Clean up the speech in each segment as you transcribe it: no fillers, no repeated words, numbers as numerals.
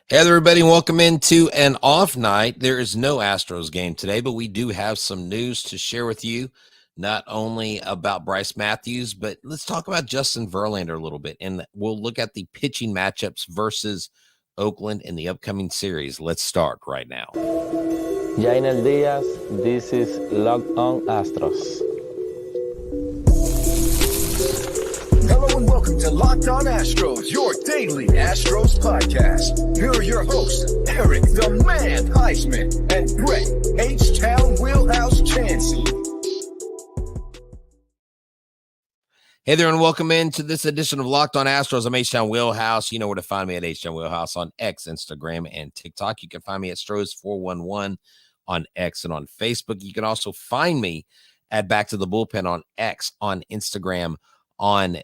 Hey, everybody, and welcome into an off night. There is no Astros game today, but we do have some news to share with you, not only about Brice Matthews, but let's talk about Justin Verlander a little bit, and we'll look at the pitching matchups versus Oakland in the upcoming series. Let's start right now. Jainel Diaz, this is Locked On Astros. Hello and welcome to Locked On Astros, your daily Astros podcast. Here are your hosts, Eric the Man Huysman and Brett H-Town Wheelhouse Chancey. Hey there, and welcome into this edition of Locked On Astros. I'm Htown Wheelhouse. You know where to find me at Htown Wheelhouse on X, Instagram, and TikTok. You can find me at Stros411 on X and on Facebook. You can also find me at Back to the Bullpen on X, on Instagram, on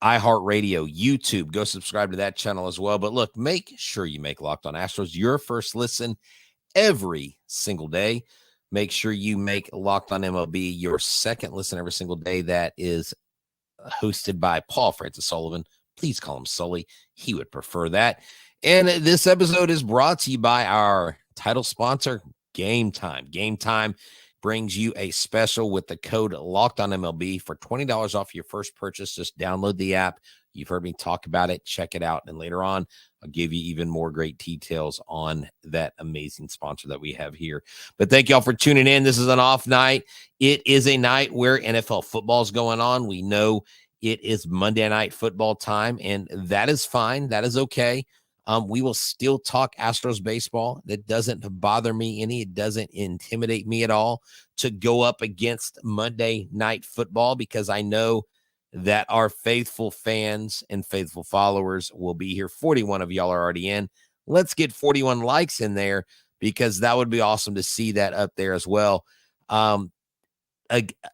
iHeartRadio, YouTube. Go subscribe to that channel as well. But look, make sure you make Locked On Astros your first listen every single day. Make sure you make Locked On MLB your second listen every single day. That is hosted by Paul Francis Sullivan. Please call him Sully. He would prefer that. And this episode is brought to you by our title sponsor, Game Time. Game Time brings you a special with the code Locked On MLB for $20 off your first purchase. Just download the app. You've heard me talk about it. Check it out. And later on, I'll give you even more great details on that amazing sponsor that we have here. But thank y'all for tuning in. This is an off night. It is a night where NFL football is going on. We know it is Monday Night Football time, and that is fine. That is okay. We will still talk Astros baseball. That doesn't bother me any. It doesn't intimidate me at all to go up against Monday Night Football, because I know that our faithful fans and faithful followers will be here. 41 of y'all are already in. Let's get 41 likes in there, because that would be awesome to see that up there as well.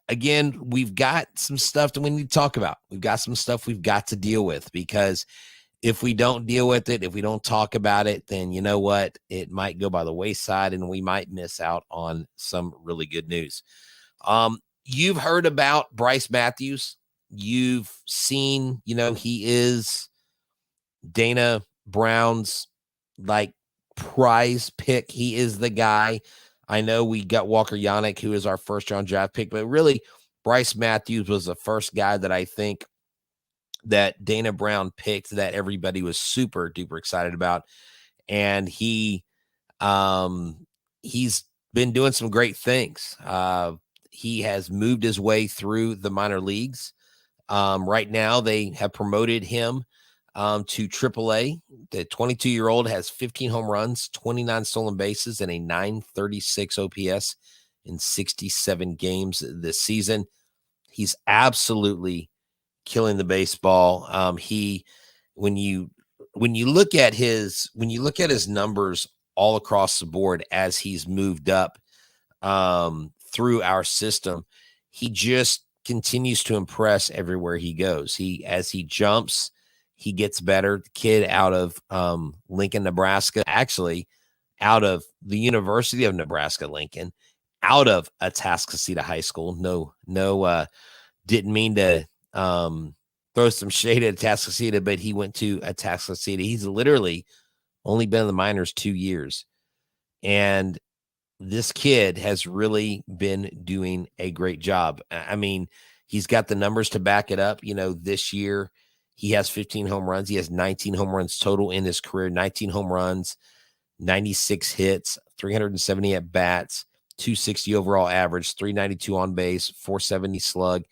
Again, we've got some stuff that we need to talk about. We've got some stuff we've got to deal with, because if we don't deal with it, if we don't talk about it, then you know what? It might go by the wayside and we might miss out on some really good news. You've heard about Brice Matthews. You've seen, he is Dana Brown's prize pick. He is the guy. I know we got Walker Yannick, who is our first round draft pick, but really Brice Matthews was the first guy that I think that Dana Brown picked that everybody was super duper excited about. And he's been doing some great things. He has moved his way through the minor leagues. Right now they have promoted him to AAA. The 22-year-old has 15 home runs, 29 stolen bases, and a 936 OPS in 67 games this season. He's absolutely killing the baseball. When you look at his numbers all across the board as he's moved up through our system, he just continues to impress everywhere he goes. As he jumps, he gets better. The kid out of Lincoln, Nebraska, actually out of the University of Nebraska, Lincoln, out of Atascocita High School. No, didn't mean to throw some shade at Atascocita, but he went to Atascocita. He's literally only been in the minors 2 years. And this kid has really been doing a great job. I mean, he's got the numbers to back it up. This year he has 15 home runs. He has 19 home runs total in his career, 19 home runs, 96 hits, 370 at bats, 260 overall average, 392 on base, 470 slug,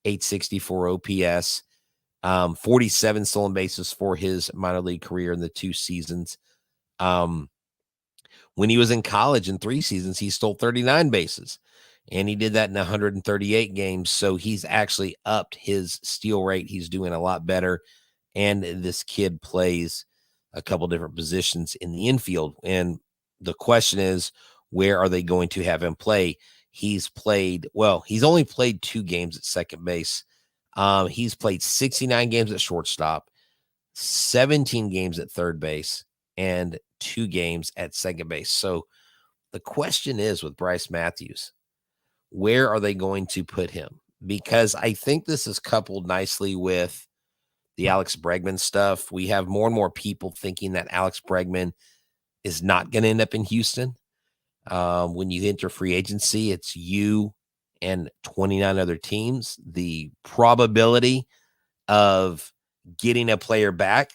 864 OPS, 47 stolen bases for his minor league career in the 2 seasons. When he was in college in 3 seasons, he stole 39 bases, and he did that in 138 games. So he's actually upped his steal rate. He's doing a lot better. And this kid plays a couple different positions in the infield. And the question is, where are they going to have him play? He's only played 2 games at second base. He's played 69 games at shortstop, 17 games at third base, and 2 games at second base. So the question is, with Brice Matthews, where are they going to put him? Because I think this is coupled nicely with the Alex Bregman stuff. We have more and more people thinking that Alex Bregman is not going to end up in Houston. When you enter free agency, it's you and 29 other teams. The probability of getting a player back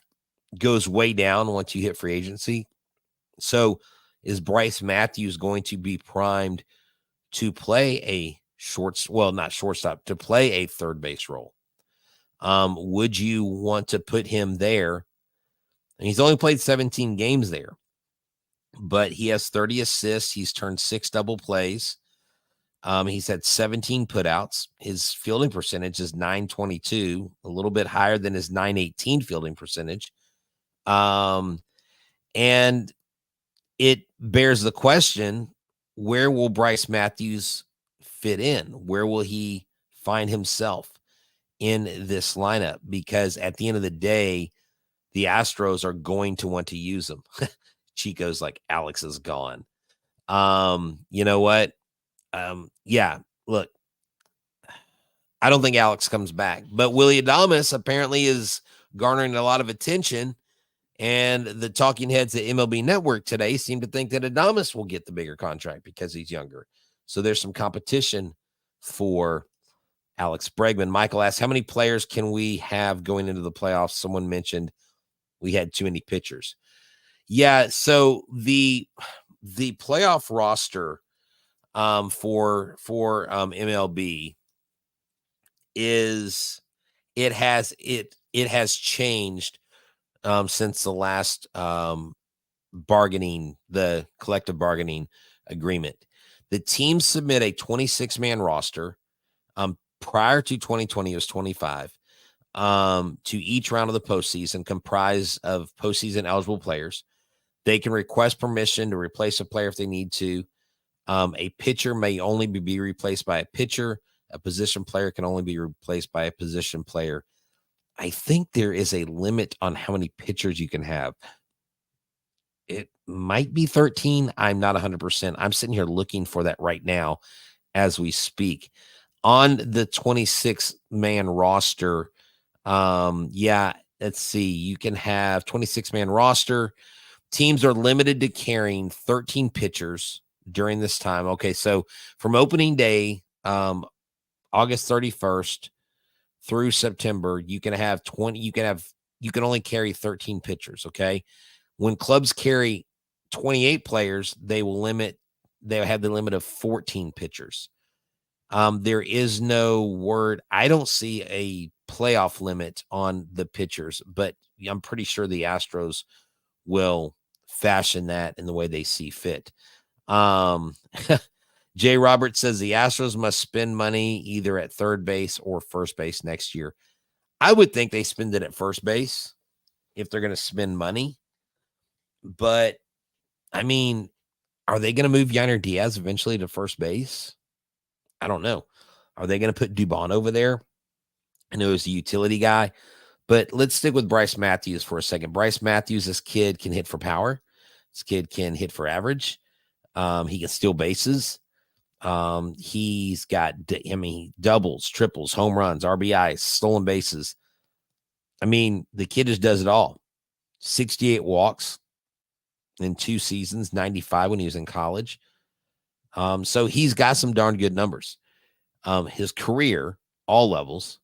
goes way down once you hit free agency. So is Brice Matthews going to be primed to play a to play a third base role? Would you want to put him there? And he's only played 17 games there, but he has 30 assists. He's turned 6 double plays. He's had 17 putouts. His fielding percentage is .922, a little bit higher than his .918 fielding percentage. And it bears the question, where will Brice Matthews fit in? Where will he find himself in this lineup? Because at the end of the day, the Astros are going to want to use him. Chico's like, Alex is gone. You know what? Yeah, look, I don't think Alex comes back, but Willy Adames apparently is garnering a lot of attention, and the talking heads at MLB Network today seem to think that Adames will get the bigger contract because he's younger. So there's some competition for Alex Bregman. Michael asks, how many players can we have going into the playoffs? Someone mentioned we had too many pitchers. Yeah, so the playoff roster for MLB is it has changed since the last the collective bargaining agreement. The teams submit a 26-man roster. Prior to 2020, it was 25 to each round of the postseason, comprised of postseason eligible players. They can request permission to replace a player if they need to. A pitcher may only be replaced by a pitcher. A position player can only be replaced by a position player. I think there is a limit on how many pitchers you can have. It might be 13. I'm not 100%. I'm sitting here looking for that right now as we speak. On the 26-man roster, let's see. You can have 26-man roster. Teams are limited to carrying 13 pitchers during this time. Okay, so from opening day, August 31st through September, you can have 20. You can only carry 13 pitchers. Okay, when clubs carry 28 players, they'll have the limit of 14 pitchers. There is no word. I don't see a playoff limit on the pitchers, but I'm pretty sure the Astros will fashion that in the way they see fit. Jay Roberts says the Astros must spend money either at third base or first base next year. I would think they spend it at first base if they're going to spend money. But, I mean, are they going to move Yainer Diaz eventually to first base? I don't know. Are they going to put Dubon over there? I know he's a utility guy. But let's stick with Brice Matthews for a second. Brice Matthews, this kid can hit for power. This kid can hit for average. He can steal bases. He's got, doubles, triples, home runs, RBIs, stolen bases. I mean, the kid just does it all. 68 walks in 2 seasons, 95 when he was in college. So he's got some darn good numbers. His career, all levels,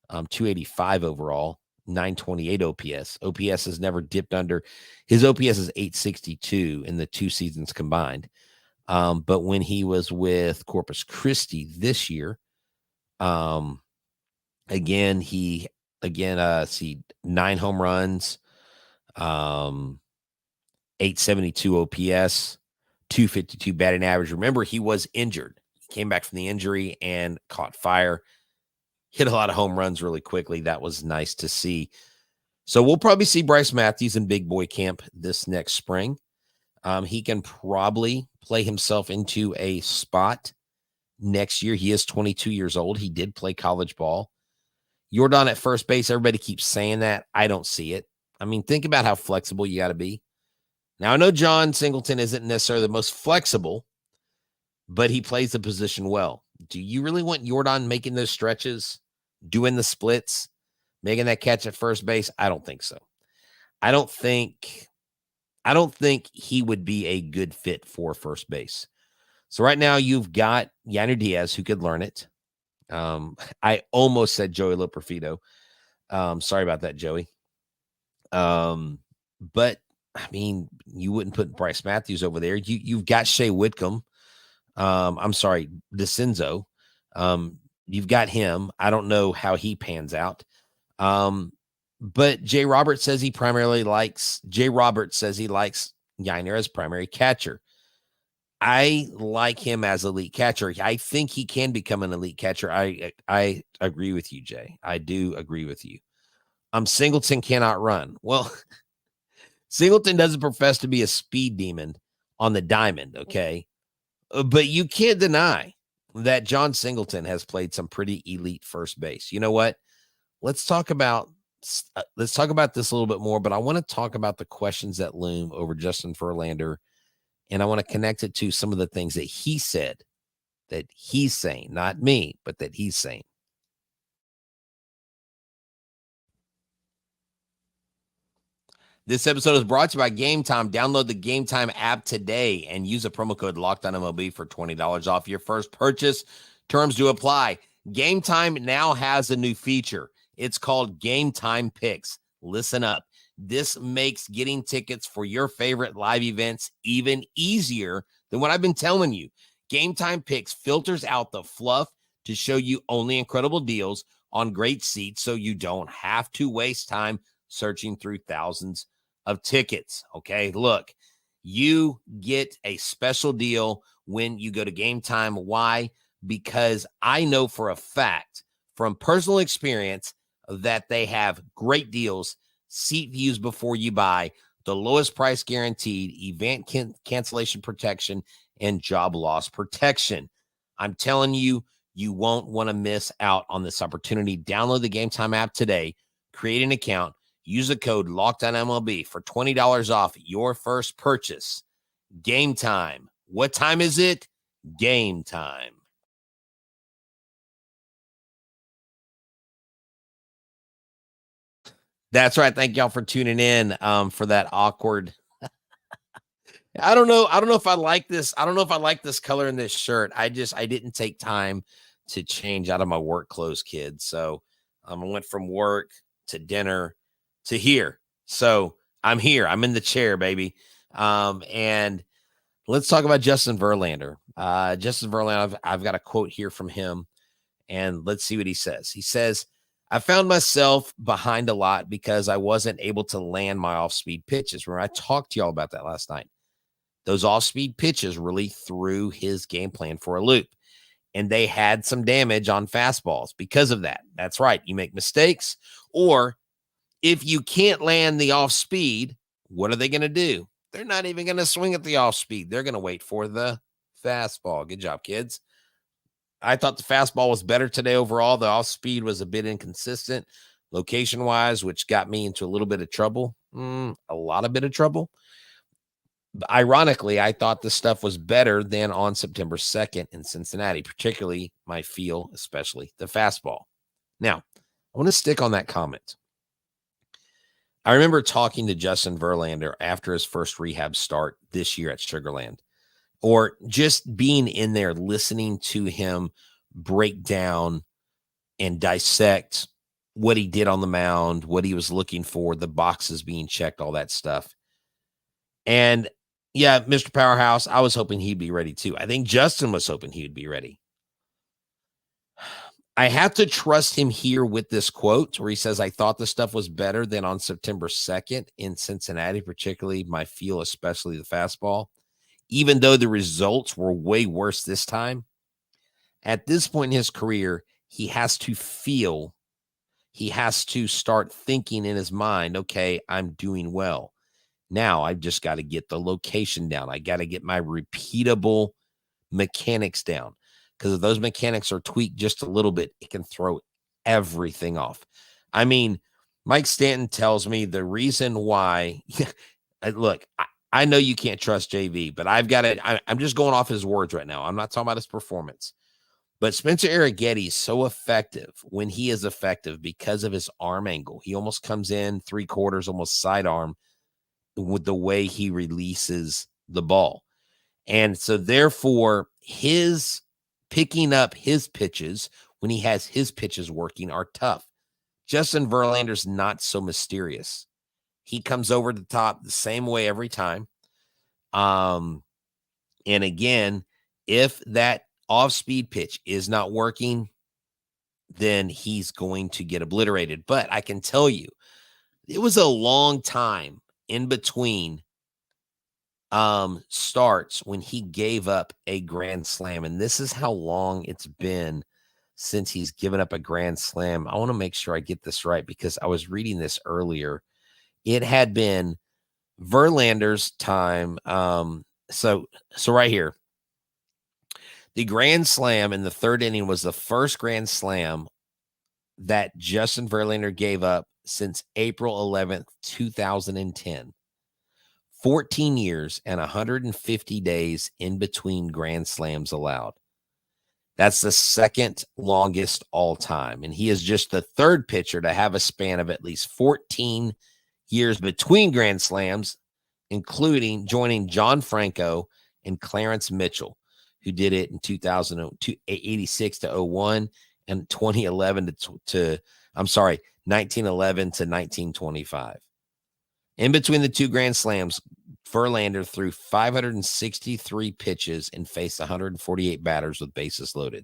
285 overall, 928 OPS. OPS has never dipped under. His OPS is 862 in the 2 seasons combined. But when he was with Corpus Christi this year, 9 home runs, 872 OPS, 252 batting average. Remember, he was injured. He came back from the injury and caught fire. Hit a lot of home runs really quickly. That was nice to see. So we'll probably see Brice Matthews in big boy camp this next spring. He can probably play himself into a spot next year. He is 22 years old. He did play college ball. Jordan at first base, everybody keeps saying that. I don't see it. I mean, think about how flexible you got to be. Now, I know John Singleton isn't necessarily the most flexible, but he plays the position well. Do you really want Jordan making those stretches, doing the splits, making that catch at first base? I don't think so. I don't think he would be a good fit for first base. So right now you've got Yainer Diaz who could learn it. I almost said Joey Loperfido. Sorry about that, Joey. But I mean, you wouldn't put Brice Matthews over there. You've got Shea Whitcomb. I'm sorry, DeCenzo. You've got him. I don't know how he pans out. But Jay Roberts says he likes Yainer as primary catcher. I like him as elite catcher. I think he can become an elite catcher. I agree with you, Jay. I do agree with you. Singleton cannot run. Well, Singleton doesn't profess to be a speed demon on the diamond, okay? But you can't deny that John Singleton has played some pretty elite first base. You know what? Let's talk about this a little bit more, but I want to talk about the questions that loom over Justin Verlander, and I want to connect it to some of the things that he said, that he's saying, not me, but that he's saying. This episode is brought to you by Game Time. Download the Game Time app today and use a promo code LOCKEDONMLB for $20 off your first purchase. Terms do apply. Game Time now has a new feature. It's called Game Time Picks. Listen up. This makes getting tickets for your favorite live events even easier than what I've been telling you. Game Time Picks filters out the fluff to show you only incredible deals on great seats so you don't have to waste time searching through thousands of tickets. Okay, look, you get a special deal when you go to Game Time. Why? Because I know for a fact from personal experience that they have great deals, seat views before you buy, the lowest price guaranteed, event cancellation protection, and job loss protection. I'm telling you, you won't want to miss out on this opportunity. Download the Game Time app today, create an account, use the code LOCKEDONMLB for $20 off your first purchase. Game Time. What time is it? Game time. That's right. Thank y'all for tuning in for that awkward. I don't know if I like this. I don't know if I like this color in this shirt. I didn't take time to change out of my work clothes, kids. So I went from work to dinner to here. So I'm here. I'm in the chair, baby. And let's talk about Justin Verlander. Justin Verlander, I've got a quote here from him, and let's see what he says. He says, I found myself behind a lot because I wasn't able to land my off-speed pitches. Remember, I talked to y'all about that last night. Those off-speed pitches really threw his game plan for a loop, and they had some damage on fastballs because of that. That's right. You make mistakes, or if you can't land the off-speed, what are they going to do? They're not even going to swing at the off-speed. They're going to wait for the fastball. Good job, kids. I thought the fastball was better today overall. The off-speed was a bit inconsistent location-wise, which got me into a little bit of trouble, a lot of bit of trouble. But ironically, I thought the stuff was better than on September 2nd in Cincinnati, particularly my feel, especially the fastball. Now, I want to stick on that comment. I remember talking to Justin Verlander after his first rehab start this year at Sugarland, or just being in there listening to him break down and dissect what he did on the mound, what he was looking for, the boxes being checked, all that stuff. And yeah, Mr. Powerhouse, I was hoping he'd be ready too. I think Justin was hoping he would be ready. I have to trust him here with this quote where he says, I thought the stuff was better than on September 2nd in Cincinnati, particularly my feel, especially the fastball. Even though the results were way worse this time, at this point in his career, he has to start thinking in his mind, okay, I'm doing well. Now I've just got to get the location down. I got to get my repeatable mechanics down, because if those mechanics are tweaked just a little bit, it can throw everything off. I mean, Mike Stanton tells me the reason why, look, I know you can't trust JV, but I've got it. I'm just going off his words right now. I'm not talking about his performance. But Spencer Arrighetti is so effective when he is effective because of his arm angle. He almost comes in 3/4, almost sidearm with the way he releases the ball. And so therefore, his picking up his pitches when he has his pitches working are tough. Justin Verlander's not so mysterious. He comes over the top the same way every time. And again, if that off-speed pitch is not working, then he's going to get obliterated. But I can tell you, it was a long time in between starts when he gave up a grand slam. And this is how long it's been since he's given up a grand slam. I want to make sure I get this right because I was reading this earlier. It had been Verlander's time. So right here, the grand slam in the third inning was the first grand slam that Justin Verlander gave up since April 11th, 2010. 14 years and 150 days in between grand slams allowed. That's the second longest all time. And he is just the third pitcher to have a span of at least 14 years between grand slams, including joining John Franco and Clarence Mitchell, who did it in 1986 to 01 and 2011 to 1911 to 1925. In between the two grand slams, Verlander threw 563 pitches and faced 148 batters with bases loaded.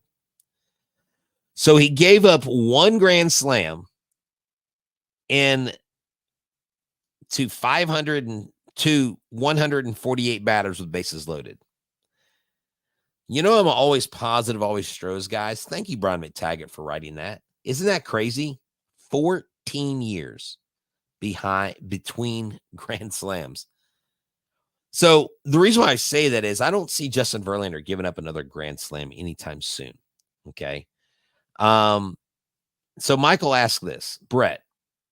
So he gave up one grand slam and to 148 batters with bases loaded. You know, I'm always positive, always Stros, guys. Thank you, Brian McTaggart, for writing that. Isn't that crazy? 14 years between grand slams. So the reason why I say that is I don't see Justin Verlander giving up another grand slam anytime soon. Okay. So Michael asked this, Brett.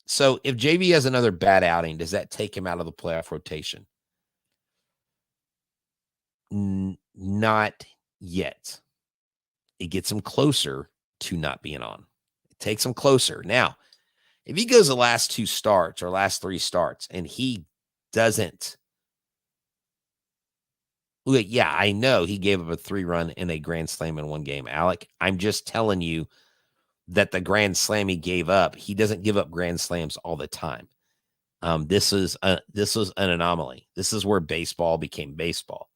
So if JV has another bad outing, does that take him out of the playoff rotation? Not yet. It gets him closer to not being on. It takes him closer. Now, if he goes the last two starts or last three starts and he doesn't, yeah, I know he gave up a 3-run in a grand slam in one game, Alec. I'm just telling you that the grand slam he gave up, he doesn't give up grand slams all the time. This was an anomaly. This is where baseball became baseball.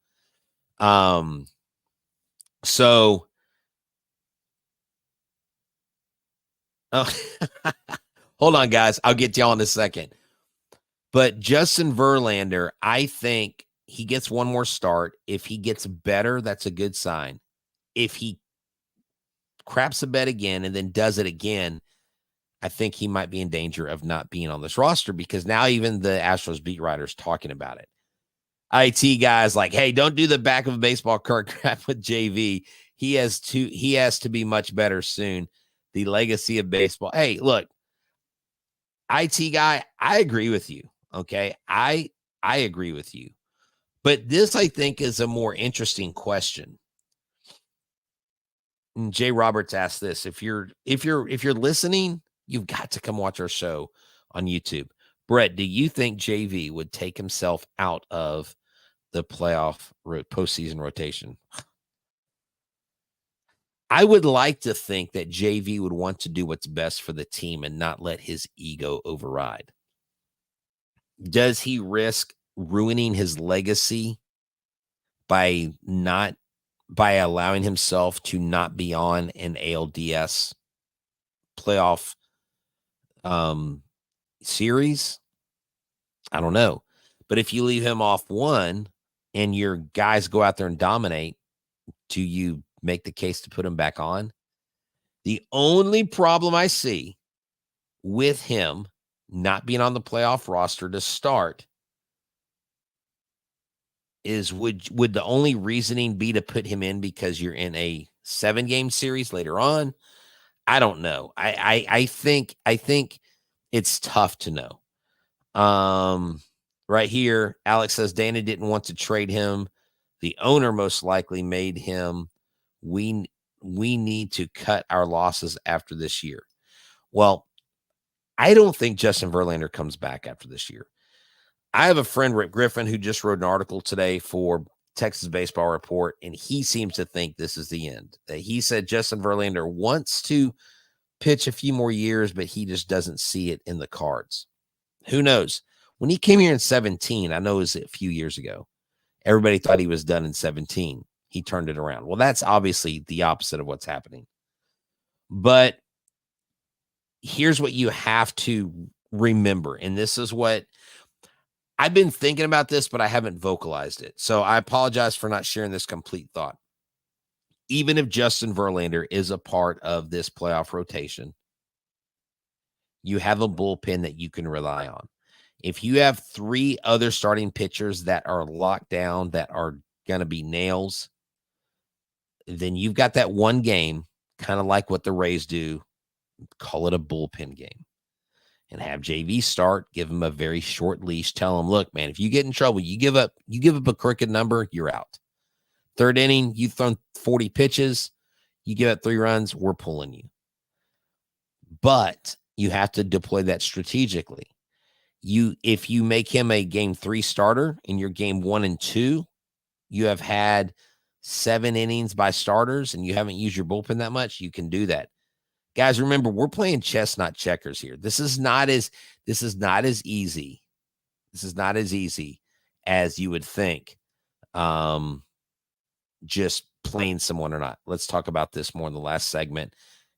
So, hold on, guys. I'll get to y'all in a second. But Justin Verlander, I think he gets one more start. If he gets better, that's a good sign. If he craps a bet again and then does it again, I think he might be in danger of not being on this roster because now even the Astros beat writers talking about it. IT guys like, hey, don't do the back of a baseball card crap with JV. He has to be much better soon. The legacy of baseball. Hey, look, IT guy, I agree with you. Okay. I agree with you. But this, I think, is a more interesting question. And Jay Roberts asked this. If you're listening, you've got to come watch our show on YouTube. Brett, do you think JV would take himself out of the playoff postseason rotation? I would like to think that JV would want to do what's best for the team and not let his ego override. Does he risk ruining his legacy by allowing himself to not be on an ALDS playoff series? I don't know. But if you leave him off one and your guys go out there and dominate, do you make the case to put him back on? The only problem I see with him not being on the playoff roster to start is would the only reasoning be to put him in because you're in a 7-game series later on? I don't know. I think it's tough to know. Right here, Alex says Dana didn't want to trade him. The owner most likely made him. We we need to cut our losses after this year. Well, I don't think Justin Verlander comes back after this year. I have a friend, Rick Griffin, who just wrote an article today for Texas Baseball Report, and he seems to think this is the end. He said Justin Verlander wants to pitch a few more years, but he just doesn't see it in the cards. Who knows? When he came here in 17, I know it was a few years ago, everybody thought he was done in 17. He turned it around. Well, that's obviously the opposite of what's happening. But here's what you have to remember, and this is what I've been thinking about this, but I haven't vocalized it. So I apologize for not sharing this complete thought. Even if Justin Verlander is a part of this playoff rotation, you have a bullpen that you can rely on. If you have 3 other starting pitchers that are locked down, that are going to be nails, then you've got that one game, kind of like what the Rays do, call it a bullpen game. And have JV start, give him a very short leash. Tell him, look, man, if you get in trouble, you give up a crooked number, you're out. 3rd inning, you've thrown 40 pitches, you give up 3 runs, we're pulling you. But you have to deploy that strategically. If you make him a game 3 starter in your game 1 and 2, you have had 7 innings by starters and you haven't used your bullpen that much, you can do that. Guys, remember, we're playing chess, not checkers here. This is not as easy. This is not as easy as you would think. Just playing someone or not. Let's talk about this more in the last segment.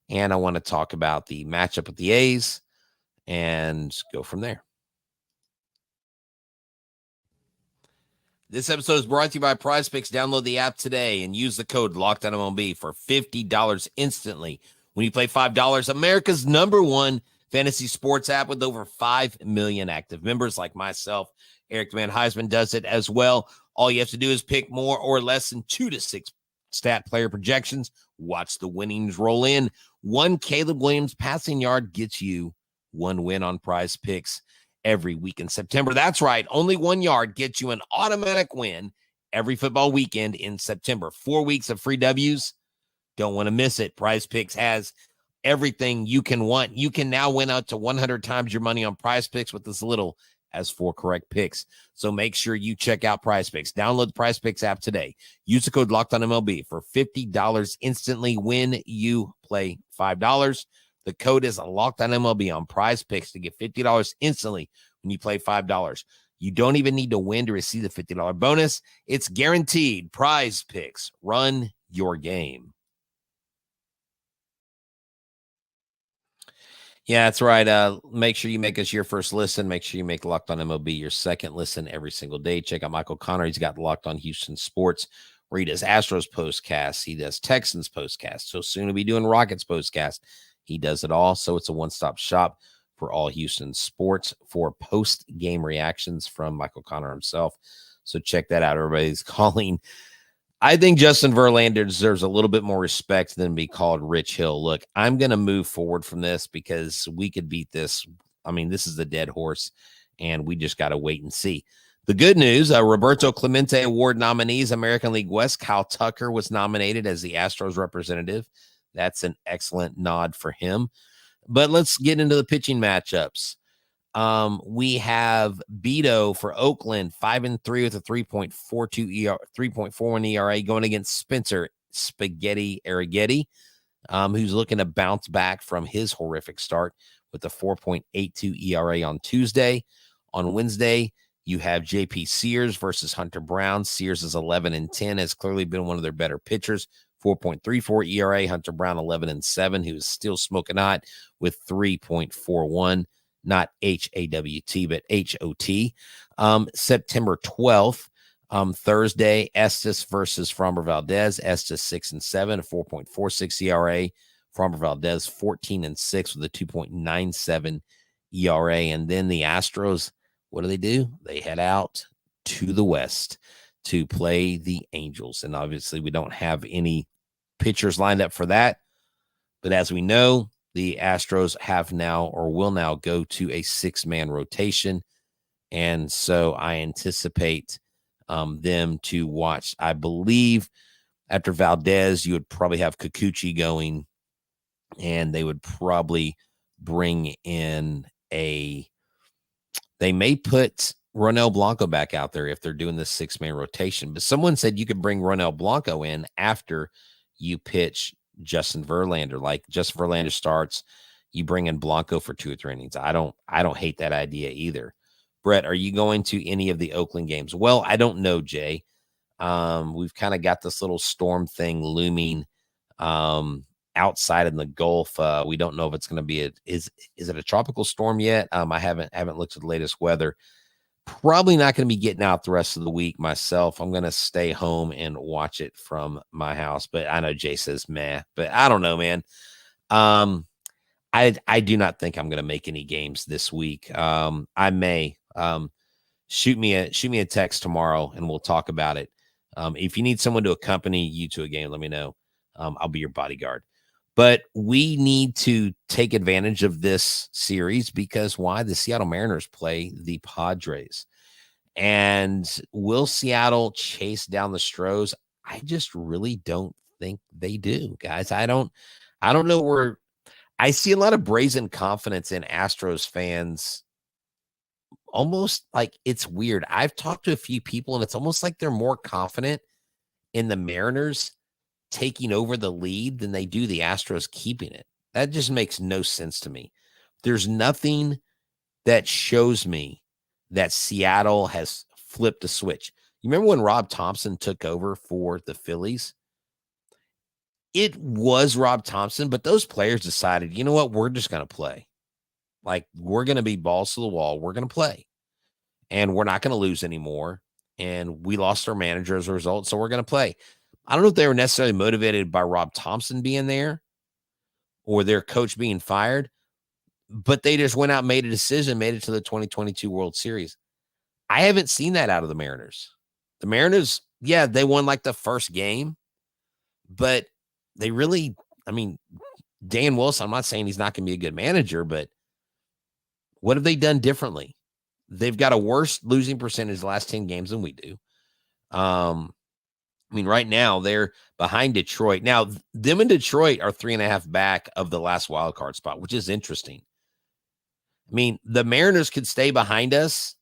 And I want to talk about the matchup with the A's and go from there. This episode is brought to you by PrizePicks. Download the app today and use the code LOCKEDONMLB for $50 instantly. When you play $5, America's #1 fantasy sports app with over 5 million active members like myself. Eric the Man Huysman does it as well. All you have to do is pick more or less than 2 to 6 stat player projections. Watch the winnings roll in. 1 Caleb Williams passing yard gets you 1 win on PrizePicks every week in September. That's right. Only 1 yard gets you an automatic win every football weekend in September. 4 weeks of free W's. Don't want to miss it. PrizePicks has everything you can want. You can now win out to 100 times your money on PrizePicks with as little as 4 correct picks. So make sure you check out PrizePicks. Download the PrizePicks app today. Use the code LOCKEDONMLB for $50 instantly when you play $5. The code is LOCKEDONMLB on PrizePicks to get $50 instantly when you play $5. You don't even need to win to receive the $50 bonus. It's guaranteed. PrizePicks. Run your game. Yeah, that's right. Make sure you make us your first listen. Make sure you make Locked On MLB your second listen every single day. Check out Michael Connor. He's got Locked On Houston Sports, where he does Astros postcasts. He does Texans postcasts. So soon to be doing Rockets postcast. He does it all. So it's a one-stop shop for all Houston sports for post-game reactions from Michael Connor himself. So check that out. Everybody's calling. I think Justin Verlander deserves a little bit more respect than be called Rich Hill. Look, I'm going to move forward from this because we could beat this. I mean, this is the dead horse, and we just got to wait and see. The good news, Roberto Clemente Award nominees, American League West, Kyle Tucker was nominated as the Astros representative. That's an excellent nod for him. But let's get into the pitching matchups. We have Beto for Oakland, 5-3 with a 3.42 ERA, 3.41 ERA, going against Spencer Spaghetti Arrighetti, who's looking to bounce back from his horrific start with a 4.82 ERA on Tuesday. On Wednesday, you have JP Sears versus Hunter Brown. Sears is 11-10, has clearly been one of their better pitchers. 4.34 ERA. Hunter Brown 11-7, who is still smoking hot with 3.41. Not HAWT, but HOT. September 12th, Thursday, Estes versus Framber Valdez. Estes 6-7, a 4.46 ERA. Framber Valdez 14-6 with a 2.97 ERA. And then the Astros, what do? They head out to the West to play the Angels. And obviously we don't have any pitchers lined up for that. But as we know, the Astros have now or will now go to a 6-man rotation. And so I anticipate them to watch. I believe After Valdez, you would probably have Kikuchi going, and they would probably bring in they may put Ronel Blanco back out there if they're doing this 6-man rotation. But someone said you could bring Ronel Blanco in after you pitch Justin Verlander. Like Justin Verlander starts, you bring in Blanco for 2 or 3 innings. I don't hate that idea either. Brett, are you going to any of the Oakland games? Well, I don't know, Jay. We've kind of got this little storm thing looming outside in the Gulf. We don't know if it's going to be is it a tropical storm yet? I haven't looked at the latest weather. Probably not going to be getting out the rest of the week myself. I'm going to stay home and watch it from my house. But I know Jay says meh, but I don't know, man. I do not think I'm going to make any games this week. I may shoot me a text tomorrow and we'll talk about it. If you need someone to accompany you to a game, let me know. I'll be your bodyguard. But we need to take advantage of this series because why? The Seattle Mariners play the Padres. And will Seattle chase down the Stros? I just really don't think they do, guys. I don't know where I see a lot of brazen confidence in Astros fans. Almost like it's weird. I've talked to a few people and it's almost like they're more confident in the Mariners taking over the lead than they do the Astros keeping it. That just makes no sense to me. There's nothing that shows me that Seattle has flipped a switch. You remember when Rob Thompson took over for the Phillies? It was Rob Thompson, but those players decided, you know what? We're just going to play. Like, we're going to be balls to the wall. We're going to play. And we're not going to lose anymore. And we lost our manager as a result, so we're going to play. I don't know if they were necessarily motivated by Rob Thompson being there or their coach being fired, but they just went out and made a decision, made it to the 2022 World Series. I haven't seen that out of the Mariners. The Mariners, yeah, they won like the first game, but they really, I mean, Dan Wilson, I'm not saying he's not going to be a good manager, but what have they done differently? They've got a worse losing percentage the last 10 games than we do. I mean, right now they're behind Detroit. Now, them and Detroit are 3.5 back of the last wild card spot, which is interesting. I mean, the Mariners could stay behind us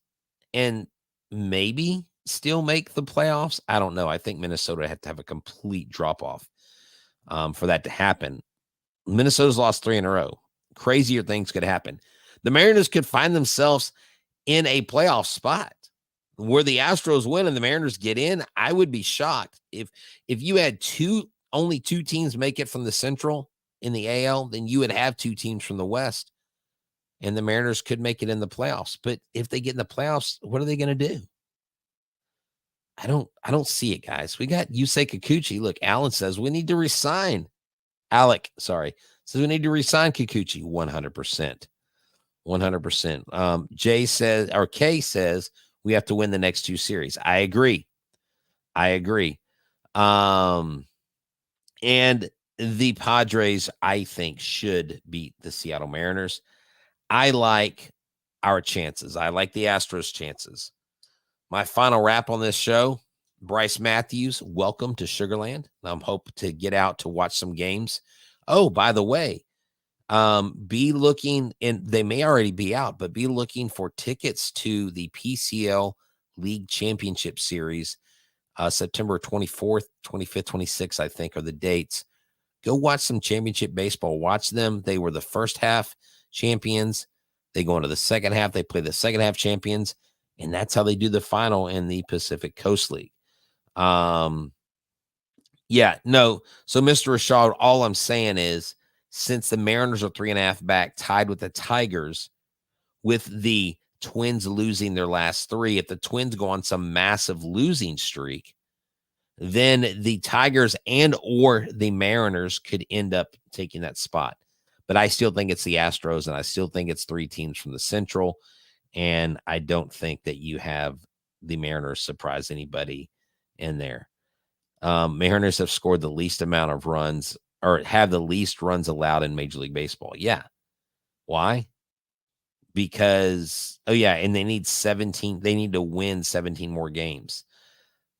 and maybe still make the playoffs. I don't know. I think Minnesota had to have a complete drop off for that to happen. Minnesota's lost 3 in a row. Crazier things could happen. The Mariners could find themselves in a playoff spot where the Astros win and the Mariners get in. I would be shocked if you had only 2 teams make it from the Central in the AL, then you would have 2 teams from the West, and the Mariners could make it in the playoffs. But if they get in the playoffs, what are they going to do? I don't see it, guys. We got Yusei Kikuchi. Look, Alan says we need to resign. Alec, sorry, says we need to resign Kikuchi. 100%. 100%. Jay says, or Kay says, we have to win the next 2 series. I agree. And the Padres, I think, should beat the Seattle Mariners. I like our chances. I like the Astros' chances. My final wrap on this show, Brice Matthews, welcome to Sugarland. I'm hoping to get out to watch some games. Oh, by the way, be looking, and they may already be out, but be looking for tickets to the PCL League Championship Series, September 24th, 25th, 26th, I think, are the dates. Go watch some championship baseball. Watch them. They were the first half champions. They go into the second half. They play the second half champions, and that's how they do the final in the Pacific Coast League. So Mr. Rashad, all I'm saying is, since the Mariners are 3.5 back, tied with the Tigers, with the Twins losing their last 3, if the Twins go on some massive losing streak, then the Tigers and or the Mariners could end up taking that spot. But I still think it's the Astros, and I still think it's 3 teams from the Central, and I don't think that you have the Mariners surprise anybody in there. Mariners have scored the least amount of runs, or have the least runs allowed in Major League Baseball. Yeah. Why? Because, and they need 17. They need to win 17 more games.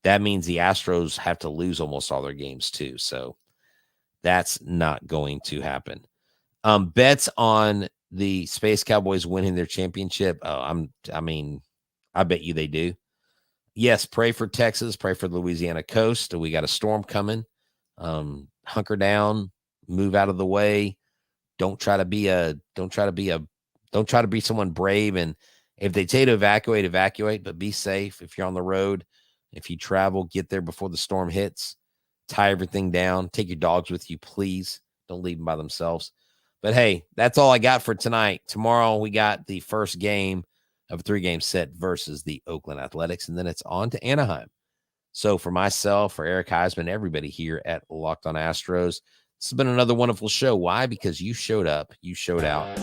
that means the Astros have to lose almost all their games too. So that's not going to happen. Bets on the Space Cowboys winning their championship. I bet you they do. Yes, pray for Texas, pray for the Louisiana coast. We got a storm coming. Hunker down, move out of the way. Don't try to be someone brave. And if they tell you to evacuate, but be safe. If you're on the road, if you travel, get there before the storm hits, tie everything down, take your dogs with you, please. Don't leave them by themselves. But hey, that's all I got for tonight. Tomorrow we got the first game of a 3-game set versus the Oakland Athletics, and then it's on to Anaheim. So for myself, for Eric Huysman, everybody here at Locked On Astros, this has been another wonderful show. Why? Because you showed up, you showed out,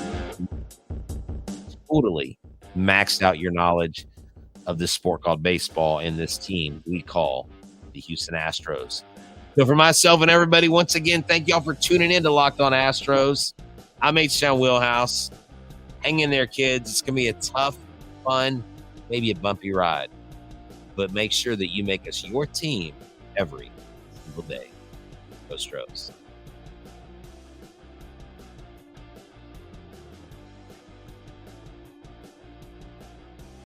totally maxed out your knowledge of this sport called baseball and this team we call the Houston Astros. So for myself and everybody, once again, thank y'all for tuning in to Locked On Astros. I'm Htown Wheelhouse. Hang in there, kids. It's going to be a tough, fun, maybe a bumpy ride. But make sure that you make us your team every single day. Go Stros.